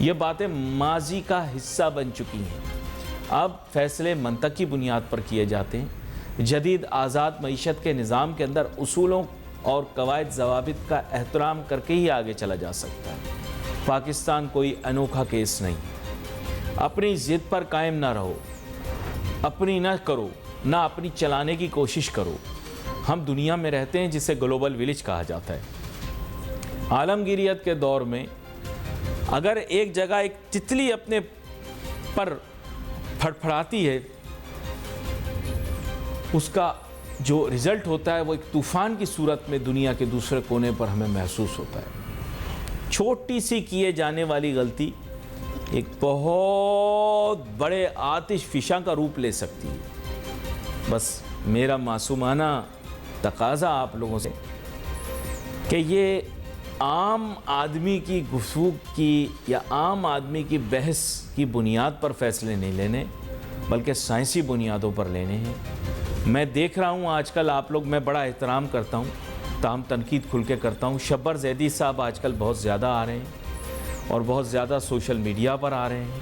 یہ باتیں ماضی کا حصہ بن چکی ہیں. اب فیصلے منطق کی بنیاد پر کیے جاتے ہیں. جدید آزاد معیشت کے نظام کے اندر اصولوں اور قواعد ضوابط کا احترام کر کے ہی آگے چلا جا سکتا ہے. پاکستان کوئی انوکھا کیس نہیں. اپنی ضد پر قائم نہ رہو, اپنی نہ کرو, نہ اپنی چلانے کی کوشش کرو. ہم دنیا میں رہتے ہیں جسے گلوبل ولیج کہا جاتا ہے. عالمگیریت کے دور میں اگر ایک جگہ ایک تتلی اپنے پر پھڑپھڑاتی ہے, اس کا جو رزلٹ ہوتا ہے وہ ایک طوفان کی صورت میں دنیا کے دوسرے کونے پر ہمیں محسوس ہوتا ہے. چھوٹی سی کیے جانے والی غلطی ایک بہت بڑے آتش فشاں کا روپ لے سکتی ہے. بس میرا معصومانہ تقاضا آپ لوگوں سے کہ یہ عام آدمی کی گفتگو کی یا عام آدمی کی بحث کی بنیاد پر فیصلے نہیں لینے, بلکہ سائنسی بنیادوں پر لینے ہیں. میں دیکھ رہا ہوں آج کل آپ لوگ, میں بڑا احترام کرتا ہوں, تاہم تنقید کھل کے کرتا ہوں. شبر زیدی صاحب آج کل بہت زیادہ آ رہے ہیں اور بہت زیادہ سوشل میڈیا پر آ رہے ہیں,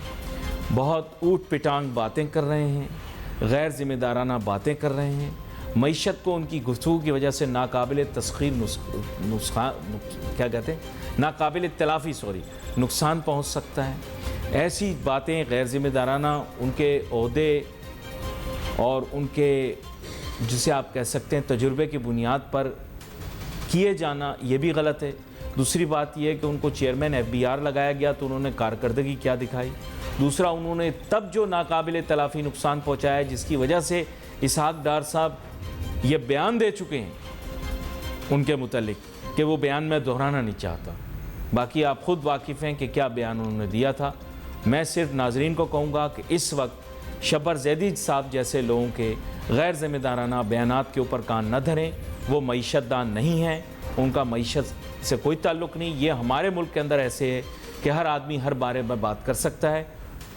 بہت اوٹ پٹانگ باتیں کر رہے ہیں, غیر ذمہ دارانہ باتیں کر رہے ہیں. معیشت کو ان کی گفتگو کی وجہ سے ناقابل تسخیر ناقابل تلافی نقصان پہنچ سکتا ہے. ایسی باتیں غیر ذمہ دارانہ ان کے عہدے اور ان کے جسے آپ کہہ سکتے ہیں تجربے کی بنیاد پر کیے جانا یہ بھی غلط ہے. دوسری بات یہ ہے کہ ان کو چیئرمین FBR لگایا گیا تو انہوں نے کارکردگی کیا دکھائی. دوسرا, انہوں نے تب جو ناقابل تلافی نقصان پہنچایا جس کی وجہ سے اسحاق ڈار صاحب یہ بیان دے چکے ہیں ان کے متعلق کہ وہ بیان میں دہرانا نہیں چاہتا. باقی آپ خود واقف ہیں کہ کیا بیان انہوں نے دیا تھا. میں صرف ناظرین کو کہوں گا کہ اس وقت شبر زیدی صاحب جیسے لوگوں کے غیر ذمہ دارانہ بیانات کے اوپر کان نہ دھریں. وہ معیشت دان نہیں ہیں, ان کا معیشت سے کوئی تعلق نہیں. یہ ہمارے ملک کے اندر ایسے ہے کہ ہر آدمی ہر بارے میں بات کر سکتا ہے.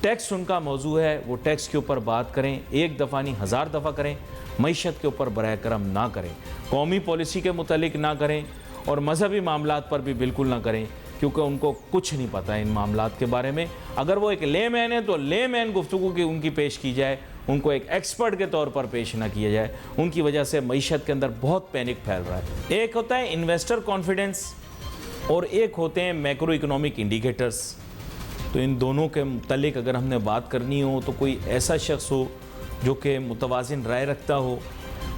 ٹیکس ان کا موضوع ہے, وہ ٹیکس کے اوپر بات کریں, ایک دفعہ نہیں 1000 دفعہ کریں. معیشت کے اوپر براہ کرم نہ کریں, قومی پالیسی کے متعلق نہ کریں, اور مذہبی معاملات پر بھی بالکل نہ کریں, کیونکہ ان کو کچھ نہیں پتہ ان معاملات کے بارے میں. اگر وہ ایک لے مین ہے تو لے مین گفتگو کی ان کی پیش کی جائے, ان کو ایک ایکسپرٹ کے طور پر پیش نہ کیا جائے. ان کی وجہ سے معیشت کے اندر بہت پینک پھیل رہا ہے. ایک ہوتا ہے انویسٹر کانفیڈنس اور ایک ہوتے ہیں میکرو اکنامک انڈیکیٹرز. تو ان دونوں کے متعلق اگر ہم نے بات کرنی ہو تو کوئی ایسا شخص ہو جو کہ متوازن رائے رکھتا ہو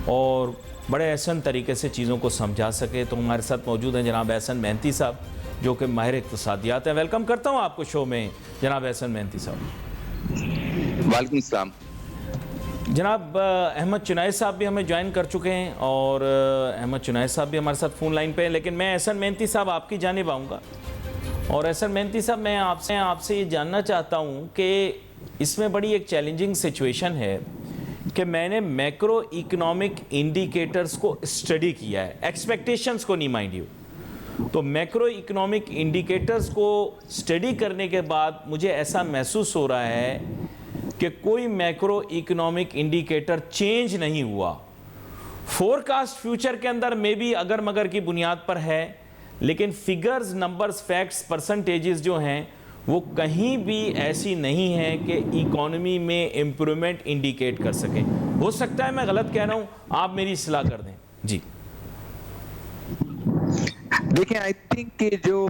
اور بڑے احسن طریقے سے چیزوں کو سمجھا سکے, تو ہمارے ساتھ موجود ہیں جناب احسن مہنتی صاحب جو کہ ماہر اقتصادیات ہیں. ویلکم کرتا ہوں آپ کو شو میں جناب احسن مہنتی صاحب. وعلیکم السلام. جناب احمد چنائے صاحب بھی ہمیں جوائن کر چکے ہیں, اور احمد چنائے صاحب بھی ہمارے ساتھ فون لائن پہ ہیں, لیکن میں احسن مہنتی صاحب آپ کی جانب آؤں گا. اور احسن مہنتی صاحب میں آپ سے یہ جاننا چاہتا ہوں کہ اس میں بڑی ایک چیلنجنگ سچویشن ہے کہ میں نے میکرو اکنامک انڈیکیٹرز کو اسٹڈی کیا ہے, ایکسپیکٹیشنز کو نہیں مائنڈ یو. تو میکرو اکنامک انڈیکیٹرز کو اسٹڈی کرنے کے بعد مجھے ایسا محسوس ہو رہا ہے کہ کوئی میکرو اکنامک انڈیکیٹر چینج نہیں ہوا. فور کاسٹ فیوچر کے اندر میں بھی اگر مگر کی بنیاد پر ہے, لیکن فگرز, نمبرز, فیکٹس, پرسنٹیجز جو ہیں وہ کہیں بھی ایسی نہیں ہیں کہ اکانومی میں امپرومنٹ انڈیکیٹ کر سکیں. ہو سکتا ہے میں غلط کہہ رہا ہوں, آپ میری اصلاح کر دیں. جی دیکھیں, آئی تھنک کہ جو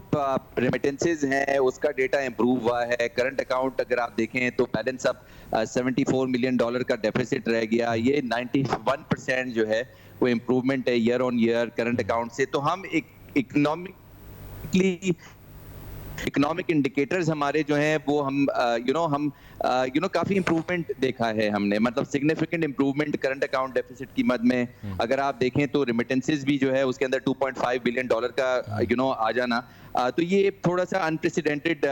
ریمیٹنسز ہیں اس کا ڈیٹا امپروو ہوا ہے. کرنٹ اکاؤنٹ اگر آپ دیکھیں تو بیلنس اب $74 ملین کا ڈیفیسٹ رہ گیا. یہ 91% جو ہے وہ امپروومنٹ ہے year on year current account سے. تو ہم اکنامک انڈیکیٹرز ہمارے جو ہیں وہ ہم کافی امپروومنٹ دیکھا ہے ہم نے, مطلب significant improvement current account deficits کی مد میں. اگر آپ دیکھیں تو ریمیٹنسز بھی جو ہے اس کے اندر $2.5 بلین کا آ جانا, تو یہ تھوڑا سا انپریسیڈنٹڈ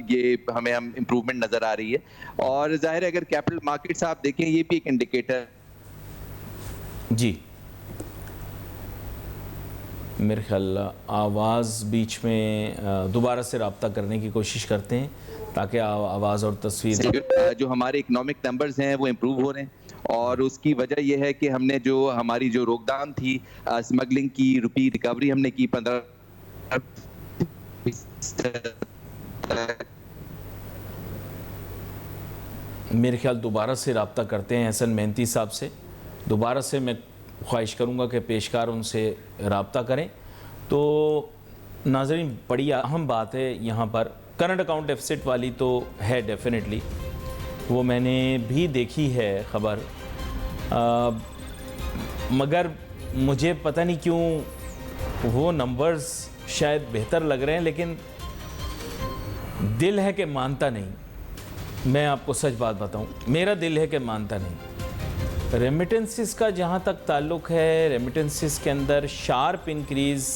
یہ ہمیں امپروومنٹ نظر آ رہی ہے. اور ظاہر ہے اگر کیپٹل مارکیٹس آپ دیکھیں یہ بھی ایک انڈیکیٹر. جی میرے خیال آواز بیچ میں دوبارہ سے رابطہ کرنے کی کوشش کرتے ہیں تاکہ آواز اور تصویر جو ہمارے اکنامک نمبرز ہیں وہ امپروو ہو رہے ہیں. اور اس کی وجہ یہ ہے کہ ہم نے جو ہماری جو روک تھام تھی اسمگلنگ کی, روپی ریکوری ہم نے کی 15% میرے خیال دوبارہ سے رابطہ کرتے ہیں احسن مہنتی صاحب سے. دوبارہ سے میں خواہش کروں گا کہ پیشکار ان سے رابطہ کریں. تو ناظرین بڑی اہم بات ہے یہاں پر کرنٹ اکاؤنٹ ڈیفیسٹ والی تو ہے ڈیفینیٹلی, وہ میں نے بھی دیکھی ہے خبر, مگر مجھے پتہ نہیں کیوں وہ نمبرز شاید بہتر لگ رہے ہیں, لیکن دل ہے کہ مانتا نہیں. میں آپ کو سچ بات بتاؤں, میرا دل ہے کہ مانتا نہیں. ریمیٹنسز کا جہاں تک تعلق ہے, ریمیٹنسز کے اندر شارپ انکریز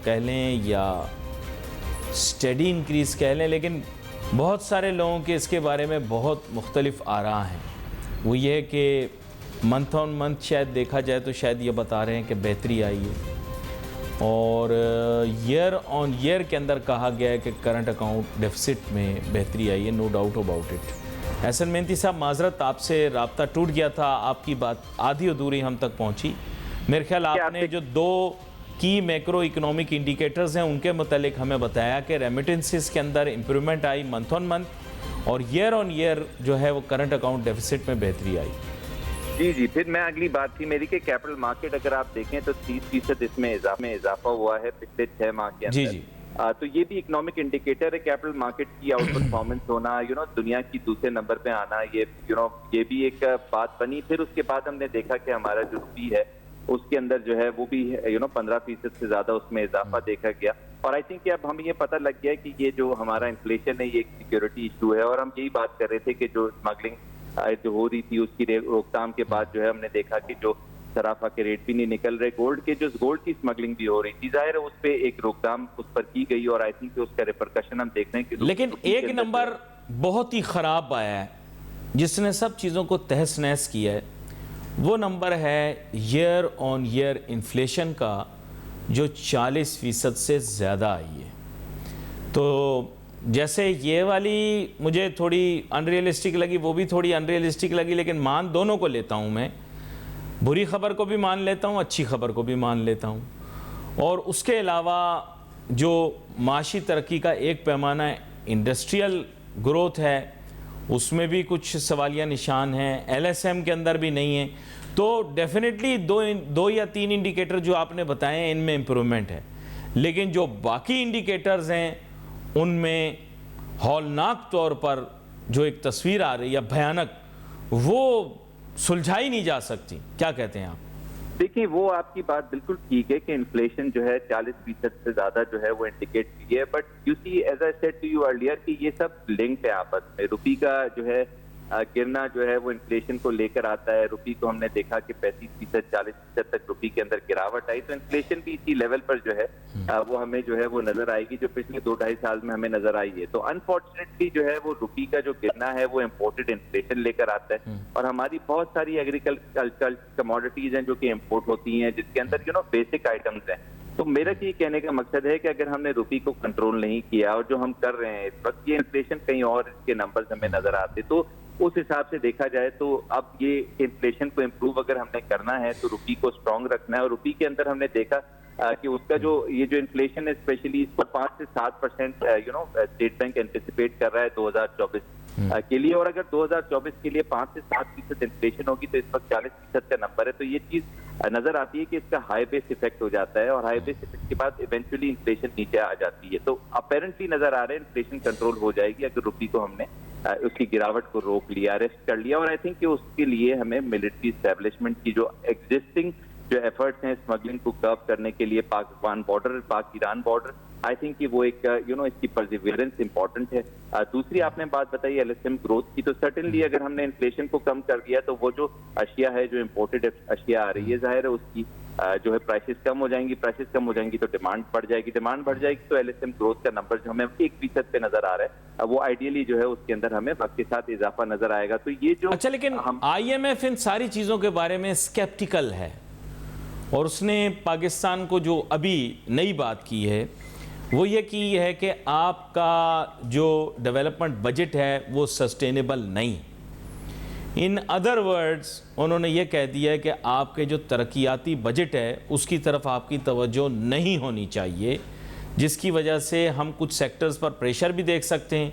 کہہ لیں یا سٹیڈی انکریز کہہ لیں, لیکن بہت سارے لوگوں کے اس کے بارے میں بہت مختلف آراء ہیں. وہ یہ ہے کہ منتھ آن منتھ شاید دیکھا جائے تو شاید یہ بتا رہے ہیں کہ بہتری آئی ہے, اور ایئر آن ایئر کے اندر کہا گیا ہے کہ کرنٹ اکاؤنٹ ڈیفیسٹ میں بہتری آئی ہے. No doubt about it. Ahsan Mohanty صاحب معذرت, آپ سے رابطہ ٹوٹ گیا تھا, آپ کی بات آدھی ادھوری ہم تک پہنچی. میرے خیال آپ نے جو 2 کی میکرو اکنامک انڈیکیٹرز ہیں ان کے متعلق ہمیں بتایا کہ ریمیٹنسز کے اندر امپرومنٹ آئی منتھ آن منتھ, اور ایئر آن ایئر جو ہے وہ کرنٹ اکاؤنٹ ڈیفیسٹ میں بہتری آئی. جی پھر میں اگلی بات تھی میری کہ کیپٹل مارکیٹ اگر آپ دیکھیں تو 30% اس میں اضافہ ہوا ہے پچھلے 6 ماہ کے اندر. جی تو یہ بھی اکنامک انڈیکیٹر ہے کیپٹل مارکیٹ کی آؤٹ پرفارمنس ہونا, دنیا کی دوسرے نمبر پہ آنا, یہ بھی ایک بات بنی. پھر اس کے بعد ہم نے دیکھا کہ ہمارا جو روپی ہے اس کے اندر جو ہے وہ بھی 15% سے زیادہ اس میں اضافہ دیکھا گیا. اور آئی تھنک کہ اب ہمیں یہ پتہ لگ گیا کہ یہ جو ہمارا انفلیشن ہے یہ ایک سیکیورٹی ایشو ہے, اور ہم یہی بات کر رہے تھے کہ جو اسمگلنگ جو ہو رہی تھی اس کی روک تھام کے بعد جو ہے ہم نے دیکھا کہ جو صرافہ کے ریٹ بھی نہیں نکل رہے, گولڈ کی اسمگلنگ بھی ہو رہی تھی, ظاہر ہے اس پہ ایک روک تھام اس پر کی گئی, اور آئی تھنک کہ اس کا ریپرکشن ہم دیکھ رہے ہیں کہ لیکن ایک نمبر بہت ہی خراب آیا ہے جس نے سب چیزوں کو تہس نہس کیا ہے. وہ نمبر ہے ایئر آن ایئر انفلیشن کا جو 40% سے زیادہ آئی ہے. تو جیسے یہ والی مجھے تھوڑی انریلسٹک لگی, وہ بھی تھوڑی انریلسٹک لگی, لیکن مان دونوں کو لیتا ہوں میں. بری خبر کو بھی مان لیتا ہوں, اچھی خبر کو بھی مان لیتا ہوں. اور اس کے علاوہ جو معاشی ترقی کا ایک پیمانہ انڈسٹریل گروتھ ہے اس میں بھی کچھ سوالیہ نشان ہیں, ایل ایس ایم کے اندر بھی نہیں ہیں. تو ڈیفینیٹلی 2 یا 3 انڈیکیٹر جو آپ نے بتائے ہیں ان میں امپرومنٹ ہے, لیکن جو باقی انڈیکیٹرز ہیں ان میں ہولناک طور پر جو ایک تصویر آ رہی ہے بھیانک, وہ سلجھائی نہیں جا سکتی. کیا کہتے ہیں آپ؟ دیکھیں وہ آپ کی بات بالکل ٹھیک ہے کہ انفلیشن جو ہے 40% سے زیادہ جو ہے وہ انڈیکیٹ کی ہے, but you see as I said to you earlier کہ یہ سب لنکڈ ہے آپس میں. روپی کا جو ہے گرنا جو ہے وہ انفلیشن کو لے کر آتا ہے. روپی کو ہم نے دیکھا کہ 35% 40% تک روپی کے اندر گراوٹ آئی, تو انفلیشن بھی اسی لیول پر جو ہے وہ ہمیں جو ہے وہ نظر آئے گی جو پچھلے 2-2.5 سال میں ہمیں نظر آئی ہے. تو انفارچونیٹلی جو ہے وہ روپی کا جو گرنا ہے وہ امپورٹڈ انفلیشن لے کر آتا ہے, اور ہماری بہت ساری ایگریکلچرل کموڈیٹیز ہیں جو کہ امپورٹ ہوتی ہیں جس کے اندر بیسک آئٹمز ہیں. تو میرا یہ کہنے کا مقصد ہے کہ اگر ہم نے روپی کو کنٹرول نہیں کیا اور جو ہم کر رہے ہیں اس وقت, یہ انفلیشن کہیں اور اس کے نمبرز ہمیں نظر آتے, تو اس حساب سے دیکھا جائے تو اب یہ انفلیشن کو امپروو اگر ہم نے کرنا ہے تو روپی کو اسٹرانگ رکھنا ہے. اور روپی کے اندر ہم نے دیکھا کہ اس کا جو یہ جو انفلیشن ہے اسپیشلی اس کو 5 سے 7% اسٹیٹ بینک اینٹیسپیٹ کر رہا ہے 2024 کے لیے, اور اگر 2024 کے لیے 5 سے 7% انفلیشن ہوگی تو اس وقت 40% کا نمبر ہے. تو یہ چیز نظر آتی ہے کہ اس کا ہائی بیس افیکٹ ہو جاتا ہے, اور ہائی بیس افیکٹ کے بعد ایونچولی انفلیشن نیچے آ جاتی ہے. تو اپیرنٹلی نظر آ رہا ہے انفلیشن کنٹرول ہو جائے گی اگر روپی کو ہم نے اس کی گراوٹ کو روک لیا, ریسٹ کر لیا. اور آئی تھنک کہ اس کے لیے ہمیں ملٹری اسٹیبلشمنٹ کی جو ایگزسٹنگ جو ایفرٹس ہیں اسمگلنگ کو کرو کرنے کے لیے, پاکستان بارڈر, پاک ایران بارڈر, آئی تھنک کہ وہ ایک اس کی پرزیویرنس امپورٹنٹ ہے. دوسری آپ نے بات بتائی ایل ایس ایم گروتھ کی, تو سرٹنلی اگر ہم نے انفلیشن کو کم کر دیا تو وہ جو اشیاء ہے جو امپورٹڈ اشیاء آ رہی ہے, ظاہر ہے اس کی جو ہے پرائسز کم ہو جائیں گی, پرائسز کم ہو جائیں گی تو ڈیمانڈ بڑھ جائے گی, ڈیمانڈ بڑھ جائے گی تو ایل ایس ایم گروتھ کا نمبر جو ہمیں 1% پہ نظر آ رہا ہے وہ آئیڈیلی جو ہے اس کے اندر ہمیں وقت کے ساتھ اضافہ نظر آئے گا. تو یہ جو اچھا, لیکن آئی ایم ایف ان ساری چیزوں کے بارے میں اسکیپٹیکل ہے, اور اس نے پاکستان کو جو ابھی نئی بات کی ہے وہ یہ کی ہے کہ آپ کا جو ڈیولپمنٹ بجٹ ہے وہ سسٹینیبل نہیں. ان ادر ورڈز انہوں نے یہ کہہ دیا ہے کہ آپ کے جو ترقیاتی بجٹ ہے اس کی طرف آپ کی توجہ نہیں ہونی چاہیے, جس کی وجہ سے ہم کچھ سیکٹرز پر پریشر بھی دیکھ سکتے ہیں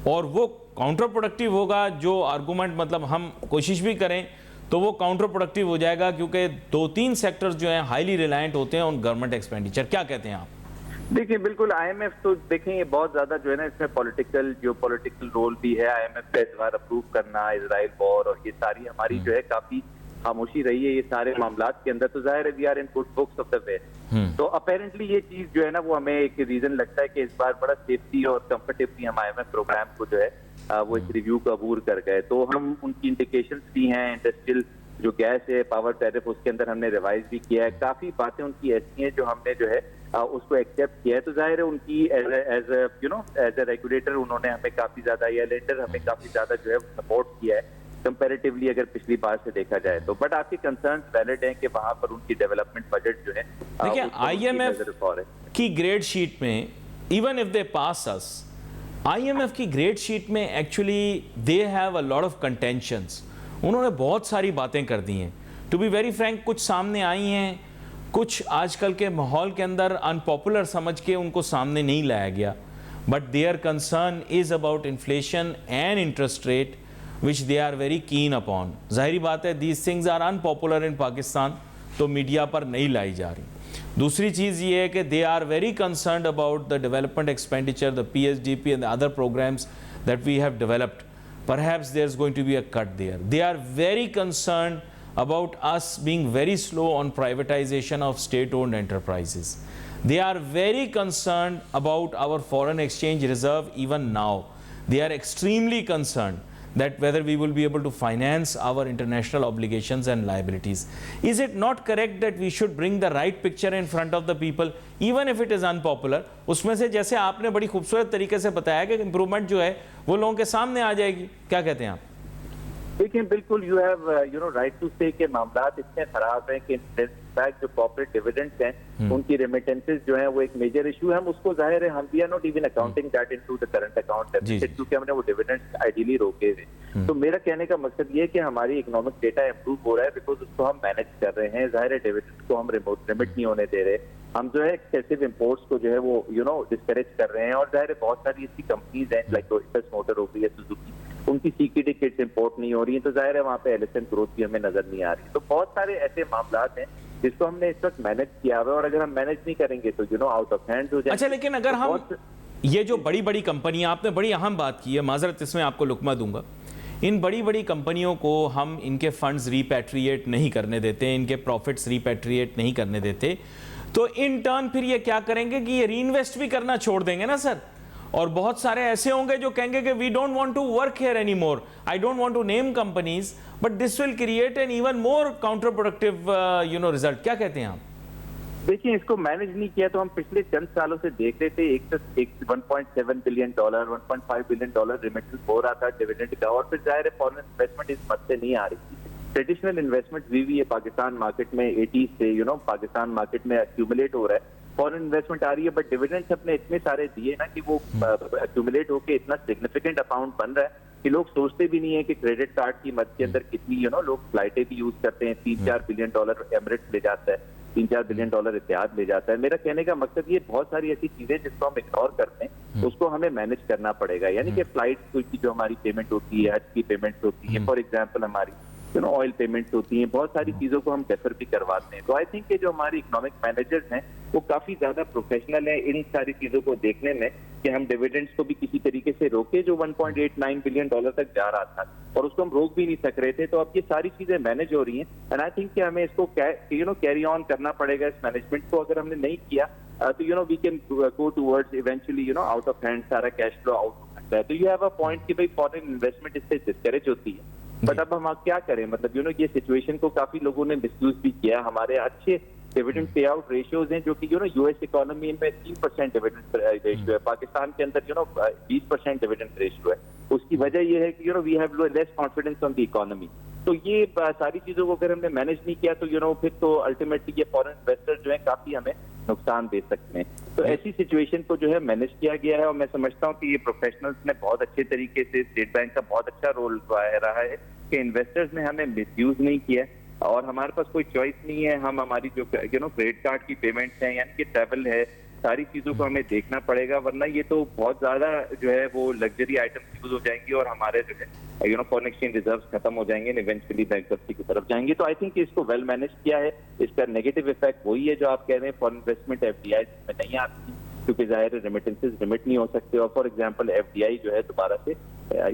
اور وہ کاؤنٹر پروڈکٹیو ہوگا. جو آرگومنٹ مطلب ہم کوشش بھی کریں تو وہ کاؤنٹر پروڈکٹیو ہو جائے گا, کیونکہ 2-3 سیکٹرز جو ہیں ہائیلی ریلائنٹ ہوتے ہیں آن گورنمنٹ ایکسپینڈیچر. کیا کہتے ہیں آپ؟ دیکھیں بالکل آئی ایم ایف تو دیکھیں یہ بہت زیادہ جو ہے نا اس میں پولیٹیکل جیو پولیٹیکل رول بھی ہے. آئی ایم ایف کا اس بار اپروو کرنا, اسرائیل وار اور یہ ساری ہماری جو ہے کافی خاموشی رہی ہے یہ سارے معاملات کے اندر. تو ظاہر ہے we are in good books of the West. تو اپیرنٹلی یہ چیز جو ہے نا وہ ہمیں ایک ریزن لگتا ہے کہ اس بار بڑا سیفٹی اور کمفرٹیبلی ہم آئی ایم ایف پروگرام کو جو ہے وہ اس ریویو کو عبور کر گئے. تو ہم ان کی انڈیکیشنز بھی ہیں, انڈسٹریل جو گیس ہے پاور ٹیرف اس کے اندر ہم نے ریوائز بھی کیا ہے. کافی باتیں ان کی ایسی ہیں جو ہم نے جو ہے اس کو ایکسیپٹ کیا ہے. تو ظاہر ہے ان کی ایز اے ریگولیٹر انہوں نے ہمیں کافی زیادہ یا لینڈر ہمیں کافی زیادہ جو ہے سپورٹ کیا ہے کمپیریٹیولی اگر پچھلی بار سے دیکھا جائے تو. بٹ آپ کی کنسرنز ویلڈ ہیں کہ وہاں پر ان کی ڈیولپمنٹ بجٹ جو ہے دیکھیں آئی ایم ایف کی گریڈ شیٹ میں even if they pass us, I M F کی گریڈ شیٹ میں actually they have a lot of contentions. انہوں نے بہت ساری باتیں کر دی ہیں. ٹو بی ویری فرینک کچھ سامنے آئی ہیں, کچھ آج کل کے ماحول کے اندر ان پاپولر سمجھ کے ان کو سامنے نہیں لایا گیا. But their concern is about inflation and interest rate which they are very keen upon. ظاہری بات ہے these things are unpopular in Pakistan, تو میڈیا پر نہیں لائی جا رہی. دوسری چیز یہ ہے کہ they are very concerned about the development expenditure, the PSDP and the other programs that we have developed. Perhaps there's going to be a cut there. They are very concerned about us being very slow on privatization of state-owned enterprises. They are very concerned about our foreign exchange reserve even now. They are extremely concerned that whether we will be able to finance our international obligations and liabilities. Is it not correct that we should bring the right picture in front of the people, even if it is unpopular? اس میں سے جیسے آپ نے بڑی خوبصورت طریقے سے بتایا کہ امپرومنٹ جو ہے وہ لوگوں کے سامنے آ جائے گی. کیا کہتے ہیں آپ؟ دیکھیں بالکل یو ہیو رائٹ ٹو سے کہ معاملات اتنے خراب ہیں کہ انفیکٹ جو کارپوریٹ ڈیویڈنڈز ہیں ان کی ریمیٹنسز جو ہیں وہ ایک میجر ایشو ہے. ہم اس کو ظاہر ہے ہم we are not even accounting that into the current account deficit کیونکہ ہم نے وہ ڈیویڈنڈز آئیڈیلی روکے ہوئے. تو میرا کہنے کا مقصد یہ ہے کہ ہماری اکنامک ڈیٹا امپروو ہو رہا ہے بیکاز اس کو ہم مینیج کر رہے ہیں. ظاہر ہے ڈیویڈنڈز کو ہم ریمٹ نہیں ہونے دے رہے, ہم جو ہے ایکسیسو امپورٹس کو جو ہے وہ ڈسکریج کر رہے ہیں. اور ظاہر ہے بہت ساری ایسی کمپنیز ہیں لائک ٹویوٹا موٹر ہو گئی ہے, سوزوکی, ان کی سیکیورٹی کٹس امپورٹ نہیں ہو رہی ہیں. تو ظاہر ہے وہاں پہ ایل ایس این گروتھ بھی ہمیں نظر نہیں آ رہی. تو بہت سارے ایسے معاملات ہیں جس کو ہم نے اس وقت مینیج کیا ہوا ہے, اور اگر ہم مینیج نہیں کریں گے تو آؤٹ آف ہینڈ ہو جائے. اچھا لیکن اگر ہم یہ جو بڑی بڑی کمپنیاں, آپ نے بڑی اہم بات کی ہے, معذرت اس میں آپ کو لقمہ دوں گا, ان بڑی بڑی کمپنیوں کو ہم ان کے فنڈز ریپیٹریٹ نہیں کرنے دیتے, ان کے پروفٹس ریپیٹریٹ نہیں کرنے دیتے, تو ان ٹرن پھر یہ کیا کریں گے کہ یہ ری انویسٹ بھی کرنا چھوڑ دیں گے نا سر. اور بہت سارے ایسے ہوں گے جو کہیں گے کہ we don't want to work here any more. I don't want to name companies but this will create an even more counterproductive result. کیا کہتے ہیں آپ؟ دیکھیں اس کو مینیج نہیں کیا تو ہم پچھلے چند سالوں سے دیکھ رہے تھے 1.7 billion dollar 1.5 billion dollar remittance ہو رہا تھا ڈیویڈنڈ کا, اور پھر ظاہر ہے فارن انویسٹمنٹ اس مد سے نہیں آ رہی تھی. ٹریڈیشنل انویسٹمنٹ بھی ہے پاکستان مارکیٹ میں 80s سے پاکستان مارکیٹ میں ایکیومولیٹ ہو رہا ہے. فارن انویسٹمنٹ آ رہی ہے بٹ ڈیویڈنڈس اپنے اتنے سارے دیے نا کہ وہ ایکیومولیٹ ہو کے اتنا سگنیفیکنٹ اماؤنٹ بن رہا ہے کہ لوگ سوچتے بھی نہیں ہے کہ کریڈٹ کارڈ کی مد کے اندر کتنی لوگ فلائٹیں بھی یوز کرتے ہیں. 3-4 بلین ڈالر ایمریٹس لے جاتا ہے, 3-4 بلین ڈالر اتحاد لے جاتا ہے. میرا کہنے کا مقصد یہ بہت ساری ایسی چیزیں جس کو ہم اگنور کرتے ہیں اس کو ہمیں مینیج کرنا پڑے گا. یعنی کہ فلائٹ کی جو ہماری پیمنٹ ہوتی ہے, حج کی پیمنٹ ہوتی ہے, فار ایگزامپل ہماری آئل پیمنٹ ہوتی ہیں, بہت ساری چیزوں کو ہم ڈیفر بھی کرواتے ہیں. تو آئی تھنک کہ جو ہماری اکنامک مینیجرز ہیں وہ کافی زیادہ پروفیشنل ہیں ان ساری چیزوں کو دیکھنے میں کہ ہم ڈیویڈنڈس کو بھی کسی طریقے سے روکے جو 1.89 بلین ڈالر تک جا رہا تھا, اور اس کو ہم روک بھی نہیں سک رہے تھے. تو اب یہ ساری چیزیں مینیج ہو رہی ہیں اینڈ آئی تھنک کہ ہمیں اس کو کیری آن کرنا پڑے گا اس مینجمنٹ کو. اگر ہم نے نہیں کیا تو we can go towards eventually out of hand سارا کیش فلو آؤٹ ہو سکتا ہے. تو یو ہیو اے پوائنٹ کہ بھائی فارن انویسٹمنٹ اس سے ڈسکریج ہوتی ہے. بٹ اب ہم کیا کریں, مطلب یہ سچویشن کو کافی لوگوں نے مس یوز بھی کیا. ہمارے اچھے ڈیویڈنڈ پے آؤٹ ریشیوز ہیں جو کہ یو ایس اکانومی میں 3% ڈیویڈنڈ ریشیو ہے, پاکستان کے اندر 20% ڈیویڈنڈ ریشیو ہے. اس کی وجہ یہ ہے کہ we have less confidence on the economy. تو یہ ساری چیزوں کو اگر ہم نے مینیج نہیں کیا تو پھر تو الٹیمیٹلی یہ فارن انویسٹر جو ہیں کافی ہمیں نقصان دے سکتے ہیں. تو ایسی سچویشن کو جو ہے مینیج کیا گیا ہے, اور میں سمجھتا ہوں کہ یہ پروفیشنلز نے بہت اچھے طریقے سے, اسٹیٹ بینک کا بہت اچھا رول رہا ہے کہ انویسٹرز نے ہمیں مس یوز نہیں کیا, اور ہمارے پاس کوئی چوائس نہیں ہے. ہم ہماری جو کریڈٹ کارڈ کی پیمنٹس ہیں یعنی کہ ٹریول ہے, ساری چیزوں کو ہمیں دیکھنا پڑے گا, ورنہ یہ تو بہت زیادہ جو ہے وہ لگژری آئٹمس یوز ہو جائیں گی اور ہمارے جو ہے فارن ایکسچینج ریزروز ختم ہو جائیں گے, ایونچولی بینکرپسی کی طرف جائیں گے. تو آئی تھنک اس کو ویل مینج کیا ہے. اس کا نیگیٹو افیکٹ وہی ہے جو آپ کہہ رہے ہیں, foreign investment F D I میں نہیں آتی کیونکہ ظاہر ریمیٹنسز ریمٹ نہیں ہو سکتے, اور for example F D I جو ہے دوبارہ سے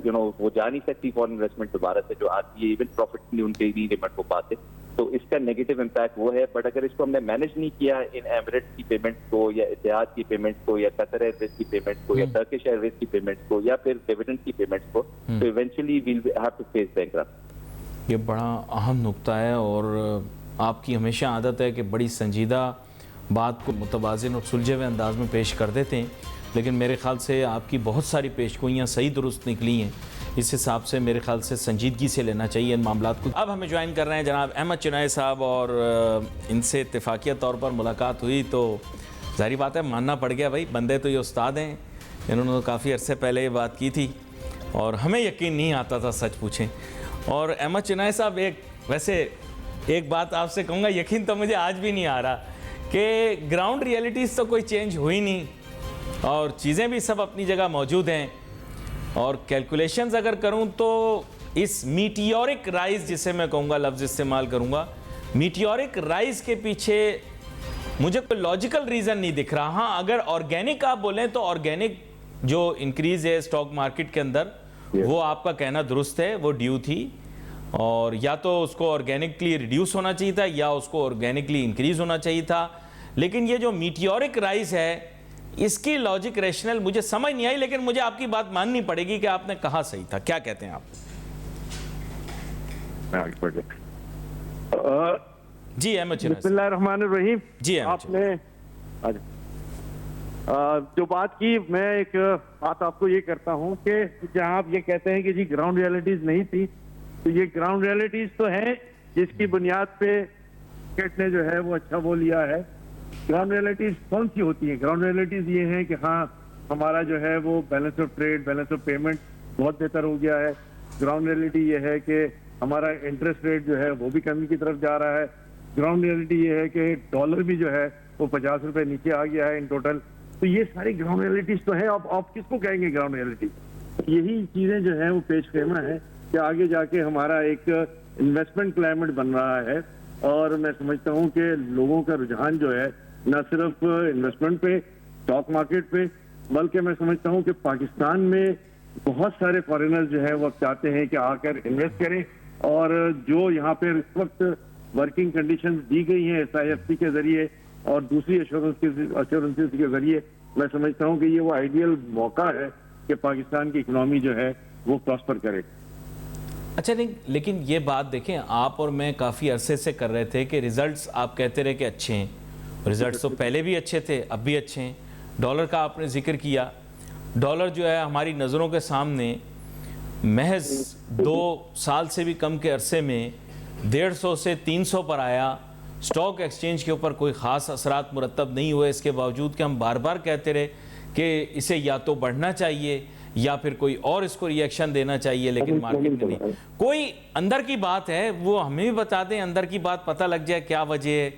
وہ جا نہیں سکتی فارن انویسٹمنٹ دوبارہ سے جو آتی ہے, ایون پروفٹ ان کے نہیں ریمٹ ہو پاتے. تو اس کا نیگیٹو امپیکٹ وہ ہے. بٹ اگر اس کو ہم نے مینج نہیں کیا ان ایمریٹس کی پیمنٹ کو یا اتحاد کی پیمنٹ کو یا قطر ایئر ویز کی پیمنٹ کو یا ٹرکش ایئر ویز کی پیمنٹ کو یا پھر ڈیویڈنڈ کی پیمنٹ کو, تو eventually we'll have to face bankruptcy. یہ بڑا اہم نقطہ ہے اور آپ کی ہمیشہ عادت ہے کہ بڑی سنجیدہ بات کو متوازن اور سلجھے ہوئے انداز میں پیش کر دیتے ہیں, لیکن میرے خیال سے آپ کی بہت ساری پیش گوئیاں صحیح درست نکلی ہیں. اس حساب سے میرے خیال سے سنجیدگی سے لینا چاہیے ان معاملات کو. اب ہمیں جوائن کر رہے ہیں جناب احمد چنائے صاحب, اور ان سے اتفاقیہ طور پر ملاقات ہوئی تو ظاہری بات ہے ماننا پڑ گیا بھائی, بندے تو یہ استاد ہیں, انہوں نے کافی عرصے پہلے یہ بات کی تھی اور ہمیں یقین نہیں آتا تھا سچ پوچھیں. اور احمد چنائے صاحب ویسے ایک بات آپ سے کہوں گا, یقین تو مجھے آج بھی نہیں آ رہا کہ گراؤنڈ ریئلٹیز تو کوئی چینج ہوئی نہیں اور چیزیں بھی سب اپنی جگہ موجود ہیں, اور کیلکولیشنز اگر کروں تو اس میٹیورک رائز, جسے میں کہوں گا لفظ استعمال کروں گا, میٹیورک رائز کے پیچھے مجھے کوئی لاجیکل ریزن نہیں دکھ رہا. ہاں اگر آرگینک آپ بولیں تو آرگینک جو انکریز ہے اسٹاک مارکیٹ کے اندر وہ آپ کا کہنا درست ہے, وہ ڈیو تھی, اور یا تو اس کو آرگینکلی ریڈیوس ہونا چاہیے تھا یا اس کو آرگینکلی انکریز ہونا چاہیے تھا. لیکن یہ جو میٹیورک رائز ہے اس کی لاجک ریشنل مجھے سمجھ نہیں آئی, لیکن مجھے آپ کی بات ماننی پڑے گی کہ آپ نے کہا صحیح تھا. کیا کہتے ہیں آپ؟ جی احمد چنائے. بسم اللہ الرحمن الرحیم. جی آپ نے جو بات کی, میں ایک بات آپ کو یہ کرتا ہوں کہ جہاں آپ یہ کہتے ہیں کہ جی گراؤنڈ ریئلٹیز نہیں تھی, تو یہ گراؤنڈ ریئلٹیز تو ہیں جس کی بنیاد پہ مارکیٹ نے جو ہے وہ اچھا وہ لیا ہے. گراؤنڈ ریئلٹیز کون سی ہوتی ہیں؟ گراؤنڈ ریئلٹیز یہ ہیں کہ ہاں ہمارا جو ہے وہ balance of trade, balance of payment بہت بہتر ہو گیا ہے. گراؤنڈ ریئلٹی یہ ہے کہ ہمارا انٹرسٹ ریٹ جو ہے وہ بھی کمی کی طرف جا رہا ہے. گراؤنڈ ریئلٹی یہ ہے کہ ڈالر بھی جو ہے وہ 50 روپے نیچے آ گیا ہے ان ٹوٹل. تو یہ ساری گراؤنڈ ریئلٹیز تو ہیں. آپ کس کو کہیں گے گراؤنڈ ریئلٹی؟ یہی چیزیں جو ہیں وہ پیش خیمہ ہے کہ آگے جا کے ہمارا ایک انویسٹمنٹ کلائمیٹ بن رہا ہے, اور میں سمجھتا ہوں کہ لوگوں کا رجحان جو ہے نہ صرف انویسٹمنٹ پہ, اسٹاک مارکیٹ پہ, بلکہ میں سمجھتا ہوں کہ پاکستان میں بہت سارے فارینرز جو ہے وہ چاہتے ہیں کہ آ کر انویسٹ کریں, اور جو یہاں پہ اس وقت ورکنگ کنڈیشنز دی گئی ہیں SIFC کے ذریعے اور دوسری ایشورنسز کے ذریعے, میں سمجھتا ہوں کہ یہ وہ آئیڈیل موقع ہے کہ پاکستان کی اکنامی جو ہے وہ پراسپر کرے. اچھا نہیں, لیکن یہ بات دیکھیں, آپ اور میں کافی عرصے سے کر رہے تھے کہ ریزلٹس آپ کہتے رہے کہ اچھے ہیں, ریزلٹس تو پہلے بھی اچھے تھے اب بھی اچھے ہیں. ڈالر کا آپ نے ذکر کیا, ڈالر جو ہے ہماری نظروں کے سامنے محض 2 سال سے بھی کم کے عرصے میں 150 سے 300 پر آیا. اسٹاک ایکسچینج کے اوپر کوئی خاص اثرات مرتب نہیں ہوئے, اس کے باوجود کہ ہم بار بار کہتے رہے کہ اسے یا تو بڑھنا چاہیے یا پھر کوئی اور اس کو ری ایکشن دینا چاہیے, لیکن مارکیٹ میں نہیں. کوئی اندر کی بات ہے وہ ہمیں بھی بتا دیں, اندر کی بات پتہ لگ جائے کیا وجہ ہے,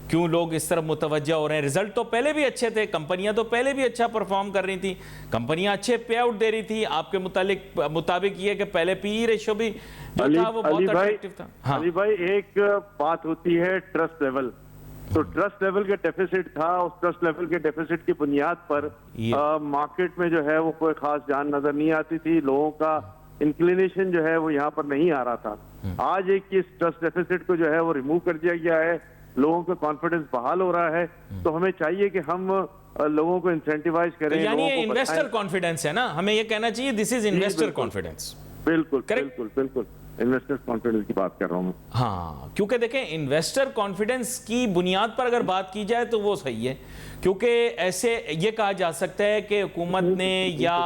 کیوں لوگ اس طرف متوجہ ہو رہے ہیں. رزلٹ تو پہلے بھی اچھے تھے, کمپنیاں تو پہلے بھی اچھا پرفارم کر رہی تھیں, کمپنیاں اچھے پے آؤٹ دے رہی تھی. آپ کے مطابق یہ کہ پہلے پی ای ریشو بھی جو تھا وہ بہت اٹریکٹیو تھا. علی بھائی ایک بات ہوتی ہے ٹرسٹ لیول, تو ٹرسٹ لیول کے ڈیفیسٹ تھا, اس ٹرسٹ لیول کے ڈیفیسٹ کی بنیاد پر مارکیٹ میں جو ہے وہ کوئی خاص جان نظر نہیں آتی تھی, لوگوں کا انکلینیشن جو ہے وہ یہاں پر نہیں آ رہا تھا. آج ایک اس ٹرسٹ ڈیفیسٹ کو جو ہے وہ ریموو کر دیا گیا ہے, لوگوں کا کانفیڈنس بحال ہو رہا ہے, تو ہمیں چاہیے کہ ہم لوگوں کو انسینٹیوائز کریں. یعنی یہ انویسٹر کانفیڈنس ہے نا, ہمیں یہ کہنا چاہیے دس از انویسٹر کانفیڈنس. بالکل بالکل بالکل انویسٹر کانفیڈنس کی بات کر رہا ہوں میں. ہاں, کیونکہ دیکھیں انویسٹر کانفیڈنس کی بنیاد پر اگر بات کی جائے تو وہ صحیح ہے, کیونکہ ایسے یہ کہا جا سکتا ہے کہ حکومت نے یا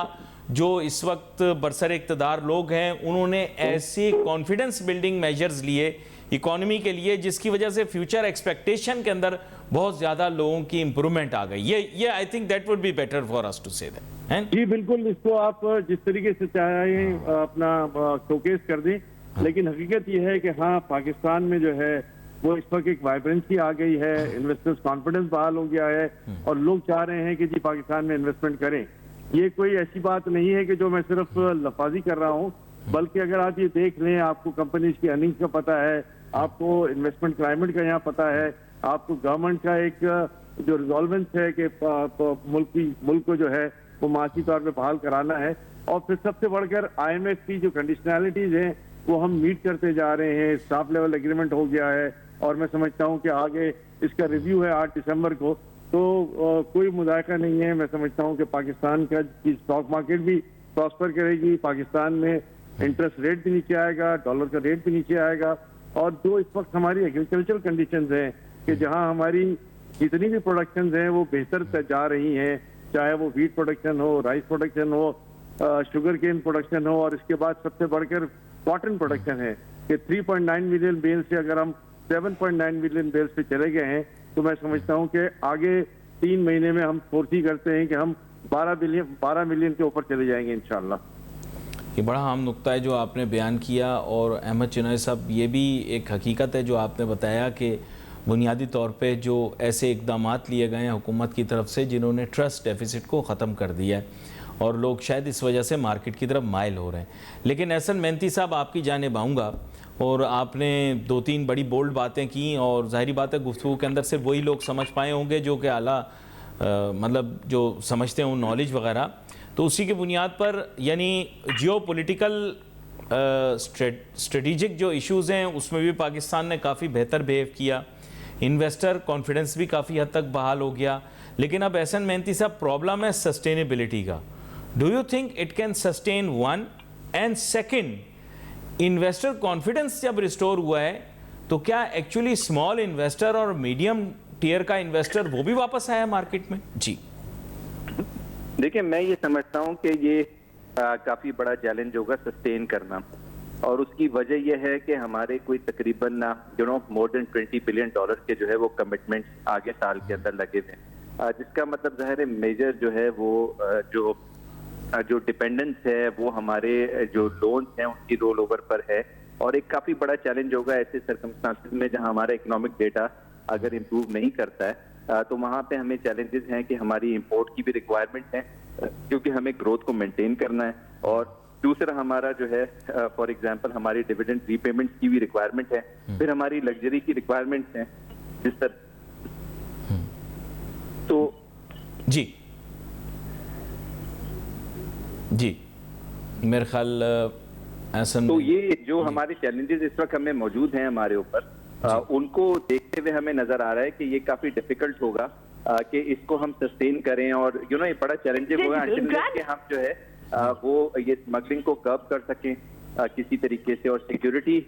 جو اس وقت برسر اقتدار لوگ ہیں انہوں نے ایسی کانفیڈنس بلڈنگ میجرز لیے اکانومی کے لیے جس کی وجہ سے فیوچر ایکسپیکٹیشن کے اندر بہت زیادہ لوگوں کی امپرومنٹ آ گئی. یہ I think that would be better for us to say that. جی بالکل, اس کو آپ جس طریقے سے چاہیں اپنا شوکیس کر دیں, لیکن حقیقت یہ ہے کہ ہاں پاکستان میں جو ہے وہ اس وقت ایک وائبرنسی آ گئی ہے, انویسٹرز کانفیڈنس بحال ہو گیا ہے اور لوگ چاہ رہے ہیں کہ جی پاکستان میں انویسٹمنٹ کریں. یہ کوئی ایسی بات نہیں ہے کہ جو میں صرف لفاظی کر رہا ہوں, بلکہ اگر آپ یہ دیکھ لیں, آپ کو کمپنیز کی ارننگز کا پتہ ہے, آپ کو انویسٹمنٹ کلائمیٹ کا یہاں پتہ ہے, آپ کو گورنمنٹ کا ایک جو ریزولونس ہے کہ ملک کو جو ہے وہ معاشی طور پہ بحال کرانا ہے, اور پھر سب سے بڑھ کر آئی ایم ایف کی جو کنڈیشنالٹیز ہیں وہ ہم میٹ کرتے جا رہے ہیں. اسٹاف لیول ایگریمنٹ ہو گیا ہے اور میں سمجھتا ہوں کہ آگے اس کا ریویو ہے 8 دسمبر کو. تو کوئی مذائقہ نہیں ہے. میں سمجھتا ہوں کہ پاکستان کا اسٹاک مارکیٹ بھی پراسپر کرے گی, پاکستان میں انٹرسٹ ریٹ بھی نیچے آئے گا, ڈالر کا ریٹ بھی نیچے آئے گا, اور جو اس وقت ہماری ایگریکلچرل کنڈیشنز ہیں کہ جہاں ہماری جتنی بھی پروڈکشنز ہیں وہ بہتر جا رہی ہیں, چاہے وہ ویٹ پروڈکشن ہو, رائس پروڈکشن ہو, شوگر کین پروڈکشن ہو, اور اس کے بعد سب سے بڑھ کر کاٹن پروڈکشن ہے کہ 3.9 ملین بیل سے اگر ہم 7.9 ملین بیل پہ چلے گئے ہیں تو میں سمجھتا ہوں کہ آگے 3 مہینے میں ہم فورسی کرتے ہیں کہ ہم 12 ملین کے اوپر چلے جائیں گے انشاءاللہ. یہ بڑا اہم نقطہ ہے جو آپ نے بیان کیا, اور احمد چنوئی صاحب یہ بھی ایک حقیقت ہے جو آپ نے بتایا کہ بنیادی طور پہ جو ایسے اقدامات لیے گئے ہیں حکومت کی طرف سے جنہوں نے ٹرسٹ ڈیفیسٹ کو ختم کر دیا ہے, اور لوگ شاید اس وجہ سے مارکیٹ کی طرف مائل ہو رہے ہیں. لیکن احسن مہنتی صاحب آپ کی جانب آؤں گا, اور آپ نے 2-3 بڑی بولڈ باتیں کی, اور ظاہری بات ہے گفتگو کے اندر صرف وہی لوگ سمجھ پائے ہوں گے جو کہ اعلیٰ مطلب جو سمجھتے ہیں نالج وغیرہ. تو اسی کی بنیاد پر یعنی جیو پولیٹیکل اسٹریٹجک جو ایشوز ہیں اس میں بھی پاکستان نے کافی بہتر بیہیو کیا, انویسٹر کانفیڈنس بھی کافی حد تک بحال ہو گیا. لیکن اب احسن مہنتی صاحب پرابلم ہے سسٹینیبلٹی کا. Do you think it can sustain one, and second investor confidence جب ریسٹور ہوا ہے تو کیا ایکچولی اسمال انویسٹر اور میڈیم ٹیئر کا انویسٹر وہ بھی واپس آیا مارکیٹ میں؟ جی دیکھیں, میں یہ سمجھتا ہوں کہ یہ کافی بڑا چیلنج ہوگا سسٹین کرنا, اور اس کی وجہ یہ ہے کہ ہمارے کوئی تقریباً مور دین $20 بلین کے جو ہے وہ کمٹمنٹ آگے سال کے اندر لگے ہوئے ہیں, جس کا مطلب ظاہر ہے میجر جو ہے وہ جو ڈپینڈنس ہے وہ ہمارے جو لونز ہیں ان کی رول اوور پر ہے. اور ایک کافی بڑا چیلنج ہوگا ایسے سرکمسٹانسز میں جہاں ہمارا اکنامک ڈیٹا اگر امپروو نہیں کرتا ہے تو وہاں پہ ہمیں چیلنجز ہیں کہ ہماری امپورٹ کی بھی ریکوائرمنٹ ہے کیونکہ ہمیں گروتھ کو مینٹین کرنا ہے, اور دوسرا ہمارا جو ہے فار ایگزامپل ہماری ڈیویڈنڈ ری پیمنٹ کی بھی ریکوائرمنٹ ہے, پھر ہماری لگژری کی ریکوائرمنٹ ہیں جس طرح. تو جی میرے خیال ایسن تو یہ جو ہمارے چیلنجز اس وقت ہمیں موجود ہیں ہمارے اوپر ان کو دیکھتے ہوئے ہمیں نظر آ رہا ہے کہ یہ کافی ڈیفیکلٹ ہوگا کہ اس کو ہم سسٹین کریں, اور یہ بڑا چیلنج ہوگا کہ ہم جو ہے وہ یہ اسمگلنگ کو کرب کر سکیں کسی طریقے سے, اور سیکیورٹی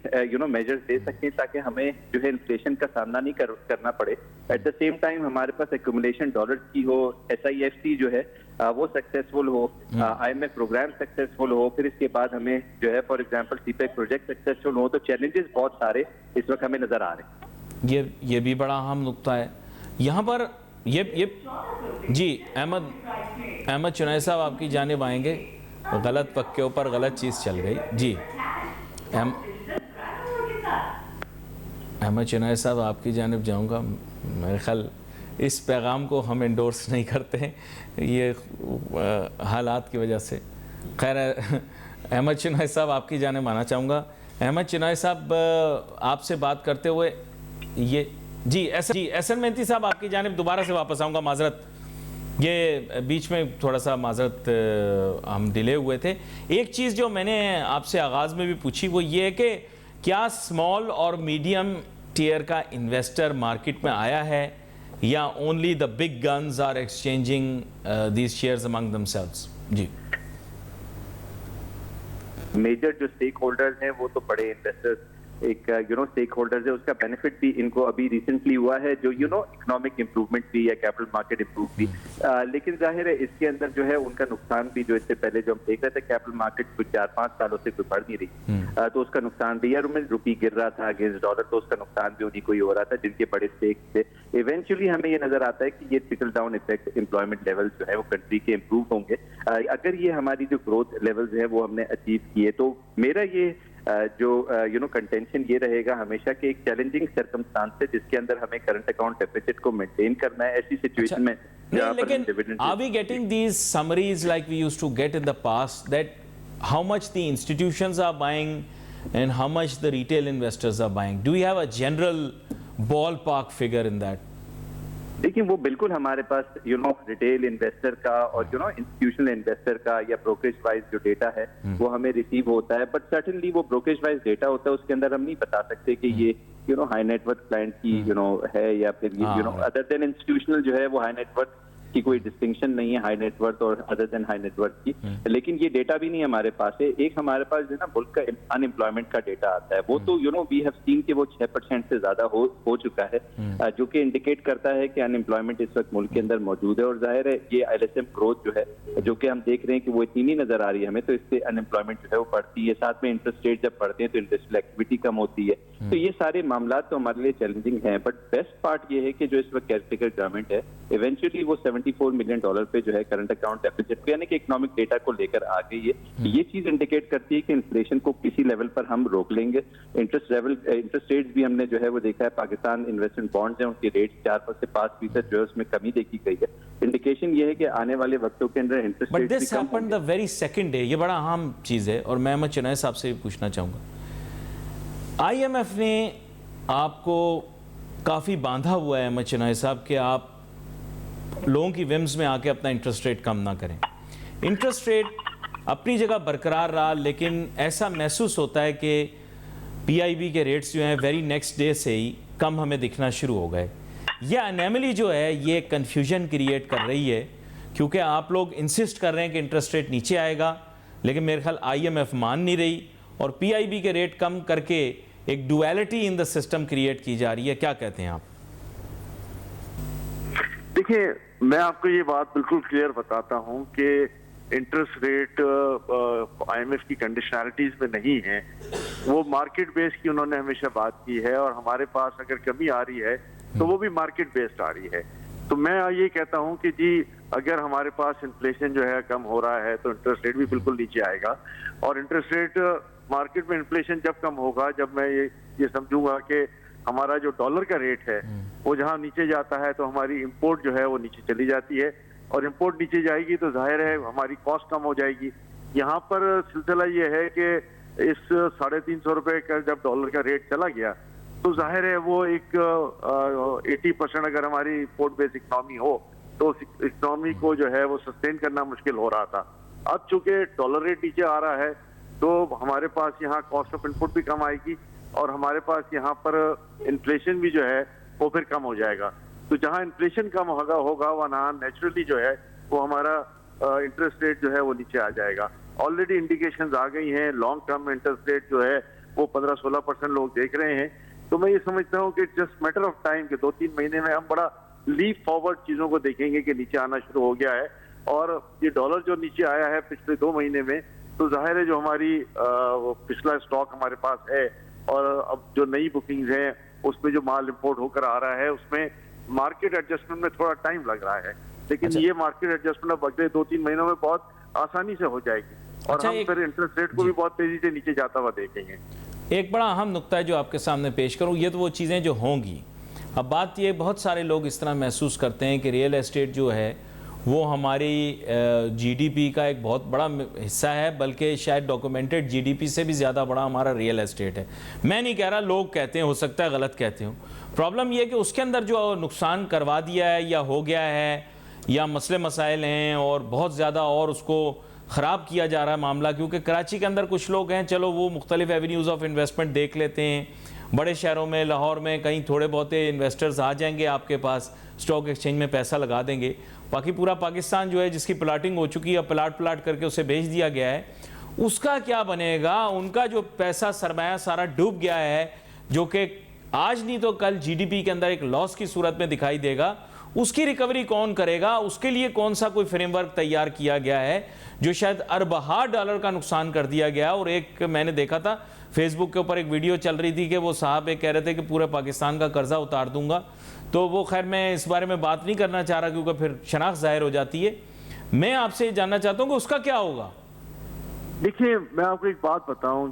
میجرز دے سکیں تاکہ ہمیں جو ہے انفلیشن کا سامنا نہیں کرنا پڑے. ایٹ دا سیم ٹائم ہمارے پاس ایکومولیشن ڈالرز کی ہو, SIFC جو ہے وہ سکسیسفل ہو, IMF پروگرام سکسیسفل ہو, پھر اس کے بعد ہمیں جو ہے for example CPEC project successful ہو. تو چیلنجز بہت سارے اس وقت ہمیں نظر آ رہے ہیں. یہ بھی بڑا اہم نقطہ ہے یہاں پر. یہ جی احمد چنوئی صاحب آپ کی جانب آئیں گے. غلط وقت کے اوپر غلط چیز چل گئی. جی احمد چنوئی صاحب آپ کی جانب جاؤں گا. میرے خیال اس پیغام کو ہم انڈورس نہیں کرتے ہیں یہ حالات کی وجہ سے. خیر احمد چنوئی صاحب آپ کی جانب آنا چاہوں گا. احمد چنوئی صاحب آپ سے بات کرتے ہوئے یہ جی احسن مہنتی صاحب آپ کی جانب دوبارہ سے واپس آؤں گا. معذرت, یہ بیچ میں تھوڑا سا معذرت ہم ڈیلے ہوئے تھے. ایک چیز جو میں نے آپ سے آغاز میں بھی پوچھی وہ یہ ہے کہ کیا اسمال اور میڈیم ٹیئر کا انویسٹر مارکیٹ میں آیا ہے یا only the big guns are exchanging these shares among themselves? جی میجر جو اسٹیک ہولڈرز ہیں وہ تو بڑے انویسٹرز ایک اسٹیک ہولڈرز ہے, اس کا بینیفٹ بھی ان کو ابھی ریسنٹلی ہوا ہے جو اکنامک امپروومنٹ بھی یا کیپٹل مارکیٹ امپروو بھی, لیکن ظاہر ہے اس کے اندر جو ہے ان کا نقصان بھی جو اس سے پہلے جو ہم دیکھ رہے تھے کیپٹل مارکیٹ کچھ 4-5 سالوں سے کوئی بڑھ نہیں رہی تو اس کا نقصان بھی, یار روپی گر رہا تھا اگینسٹ ڈالر تو اس کا نقصان بھی انہیں کو ہی ہو رہا تھا جن کے بڑے اسٹیک تھے. ایونچولی ہمیں یہ نظر آتا ہے کہ یہ trickle down effect employment level جو ہے وہ کنٹری کے امپروو ہوں گے اگر یہ ہماری جو گروتھ لیولز ہیں وہ ہم نے اچیو کیے. تو میرا یہ جو کنٹینشن یہ رہے گا ہمیشہ کہ ایک چیلنجنگ سرکمسٹانس ہے جس کے اندر ہمیں کرنٹ اکاؤنٹ ڈیفیسٹ کو مینٹین کرنا ہے ایسی سچویشن میں جہاں پر لیکن are we getting these summaries like we used to get in the past that how much the institutions are buying and how much the retail investors are buying? Do we have a general ballpark figure in that? دیکھیں وہ بالکل ہمارے پاس retail investor کا اور institutional investor کا یا brokerage wise جو data ہے وہ ہمیں ریسیو ہوتا ہے, بٹ سرٹنلی وہ بروکریج وائز ڈیٹا ہوتا ہے, اس کے اندر ہم نہیں بتا سکتے کہ یہ ہائی نیٹ ورتھ کلائنٹ کی ہے یا پھر ادر دین انسٹیٹیوشنل جو ہے وہ ہائی نیٹ ورتھ کی کوئی ڈسٹنکشن نہیں ہے ہائی نیٹ ورتھ اور ادر دین ہائی نیٹ ورتھ کی, لیکن یہ ڈیٹا بھی نہیں ہمارے پاس ہے. ایک ہمارے پاس جو ہے نا ملک کا ان امپلائمنٹ کا ڈیٹا آتا ہے, وہ تو وی ہیو سین کہ وہ 6% سے زیادہ ہو چکا ہے, جو کہ انڈیکیٹ کرتا ہے کہ ان امپلائمنٹ اس وقت ملک کے اندر موجود ہے. اور ظاہر ہے یہ ایل ایس ایم گروتھ جو ہے جو کہ ہم دیکھ رہے ہیں کہ وہ اتنی نہیں نظر آ رہی ہے ہمیں, تو اس سے ان امپلائمنٹ جو ہے وہ بڑھتی ہے, ساتھ میں انٹرسٹ ریٹ جب بڑھتے ہیں تو انڈسٹریل ایکٹیویٹی کم ہوتی ہے. تو یہ سارے معاملات تو ہمارے لیے چیلنجنگ ہیں, بٹ بیسٹ پارٹ یہ ہے کہ جو اس وقت کیئر ٹیکر گورنمنٹ ہے ایونچولی وہ $74 ملین پہ جو ہے کرنٹ اکاؤنٹ ڈیفیسٹ یعنی کہ اکنامک ڈیٹا کو لے کر آ گئی ہے. یہ چیز انڈیکیٹ کرتی ہے کہ انفلیشن کو کسی لیول پر ہم روک لیں گے. انٹرسٹ ریٹس بھی ہم نے جو ہے وہ دیکھا ہے, پاکستان انویسٹمنٹ بانڈز ہیں ان کے ریٹ 4% سے 5% جو ہے اس میں کمی دیکھی گئی ہے. انڈیکیشن یہ ہے کہ آنے والے وقتوں کے اندر interest rate but this happened the very second day, یہ بڑا اہم چیز ہے. اور میں احمد چنائے صاحب سے پوچھنا چاہوں گا, آئی ایم ایف نے آپ کو کافی باندھا ہوا ہے احمد چنائے صاحب کہ آپ لوگوں کی ومز میں آ کے اپنا انٹرسٹ ریٹ کم نہ کریں. انٹرسٹ ریٹ اپنی جگہ برقرار رہا, لیکن ایسا محسوس ہوتا ہے کہ پی آئی بی کے ریٹس جو ہیں ویری نیکسٹ ڈے سے ہی کم ہمیں دکھنا شروع ہو گئے. یہ انیملی جو ہے یہ کنفیوژن کریٹ کر رہی ہے, کیونکہ آپ لوگ انسسٹ کر رہے ہیں کہ انٹرسٹ ریٹ نیچے آئے گا, لیکن میرے خیال آئی ایم ایف مان نہیں رہی اور پی آئی بی کے ریٹ کم کر کے ایک duality in the system create کی جا رہی ہے. کیا کہتے ہیں آپ؟ دیکھیں میں آپ کو یہ بات بالکل کلیئر بتاتا ہوں کہ interest rate I M F کی کنڈیشنالٹیز میں نہیں ہے, وہ مارکیٹ بیس کی انہوں نے ہمیشہ بات کی ہے, اور ہمارے پاس اگر کمی آ رہی ہے تو وہ بھی مارکیٹ بیسڈ آ رہی ہے. تو میں یہ کہتا ہوں کہ جی اگر ہمارے پاس انفلیشن جو ہے کم ہو رہا ہے تو انٹرسٹ ریٹ بھی بالکل نیچے آئے گا, اور انٹرسٹ ریٹ مارکیٹ میں انفلیشن جب کم ہوگا جب میں یہ سمجھوں گا کہ ہمارا جو ڈالر کا ریٹ ہے وہ جہاں نیچے جاتا ہے تو ہماری امپورٹ جو ہے وہ نیچے چلی جاتی ہے, اور امپورٹ نیچے جائے گی تو ظاہر ہے ہماری کاسٹ کم ہو جائے گی. یہاں پر سلسلہ یہ ہے کہ اس 350 روپے کا جب ڈالر کا ریٹ چلا گیا تو ظاہر ہے وہ ایک 80% اگر ہماری امپورٹ بیس اکنامی ہو تو اکنامی کو جو ہے وہ سسٹین کرنا مشکل ہو رہا تھا. اب چونکہ ڈالر ریٹ نیچے آ رہا ہے تو ہمارے پاس یہاں کاسٹ آف انپٹ بھی کم آئے گی, اور ہمارے پاس یہاں پر انفلیشن بھی جو ہے وہ پھر کم ہو جائے گا. تو جہاں انفلیشن کم ہوگا وہاں نیچرلی جو ہے وہ ہمارا انٹرسٹ ریٹ جو ہے وہ نیچے آ جائے گا. آلریڈی انڈیکیشنز آ گئی ہیں, لانگ ٹرم انٹرسٹ ریٹ جو ہے وہ 15-16% لوگ دیکھ رہے ہیں. تو میں یہ سمجھتا ہوں کہ جسٹ میٹر آف ٹائم کہ 2-3 مہینے میں ہم بڑا لیپ فارورڈ چیزوں کو دیکھیں گے کہ نیچے آنا شروع ہو گیا ہے. اور یہ ڈالر جو نیچے آیا ہے پچھلے 2 مہینے میں, تو ظاہر ہے جو ہماری پچھلا اسٹاک ہمارے پاس ہے اور اب جو نئی بکنگز ہیں اس میں جو مال امپورٹ ہو کر آ رہا ہے اس میں مارکیٹ ایڈجسٹمنٹ میں تھوڑا ٹائم لگ رہا ہے, لیکن یہ مارکیٹ ایڈجسٹمنٹ اب اگلے 2-3 مہینوں میں بہت آسانی سے ہو جائے گی, اور ہم پھر انٹرسٹ ریٹ کو بھی بہت تیزی سے نیچے جاتا ہوا دیکھیں گے. ایک بڑا اہم نقطہ ہے جو آپ کے سامنے پیش کروں, یہ تو وہ چیزیں جو ہوں گی. اب بات یہ بہت سارے لوگ اس طرح محسوس کرتے ہیں کہ ریئل اسٹیٹ جو ہے وہ ہماری جی ڈی پی کا ایک بہت بڑا حصہ ہے, بلکہ شاید ڈاکومنٹڈ جی ڈی پی سے بھی زیادہ بڑا ہمارا ریئل اسٹیٹ ہے. میں نہیں کہہ رہا, لوگ کہتے ہیں, ہو سکتا ہے غلط کہتے ہوں. پرابلم یہ ہے کہ اس کے اندر جو نقصان کروا دیا ہے یا ہو گیا ہے یا مسئلے مسائل ہیں اور بہت زیادہ اور اس کو خراب کیا جا رہا ہے معاملہ, کیونکہ کراچی کے اندر کچھ لوگ ہیں چلو وہ مختلف ایونیوز آف انویسٹمنٹ دیکھ لیتے ہیں, بڑے شہروں میں لاہور میں کہیں تھوڑے بہت انویسٹرز آ جائیں گے آپ کے پاس, اسٹاک ایکسچینج میں پیسہ لگا دیں گے. باقی پورا پاکستان جو ہے جس کی پلاٹنگ ہو چکی ہے, پلاٹ کر کے اسے بھیج دیا گیا ہے, اس کا کیا بنے گا؟ ان کا جو پیسہ سرمایہ سارا ڈوب گیا ہے, جو کہ آج نہیں تو کل جی ڈی پی کے اندر ایک لاس کی صورت میں دکھائی دے گا, اس کی ریکوری کون کرے گا؟ اس کے لیے کون سا کوئی فریم ورک تیار کیا گیا ہے جو شاید اربہا ڈالر کا نقصان کر دیا گیا؟ اور ایک میں نے دیکھا تھا فیس بک کے اوپر ایک ویڈیو چل رہی تھی کہ وہ صاحب کہہ رہے تھے کہ پورے پاکستان کا قرضہ اتار دوں گا. تو وہ خیر میں اس بارے میں بات نہیں کرنا چاہ رہا کیونکہ پھر شناخت ظاہر ہو جاتی ہے. میں آپ سے جاننا چاہتا ہوں کہ اس کا کیا ہوگا؟ دیکھیے میں آپ کو ایک بات بتاؤں,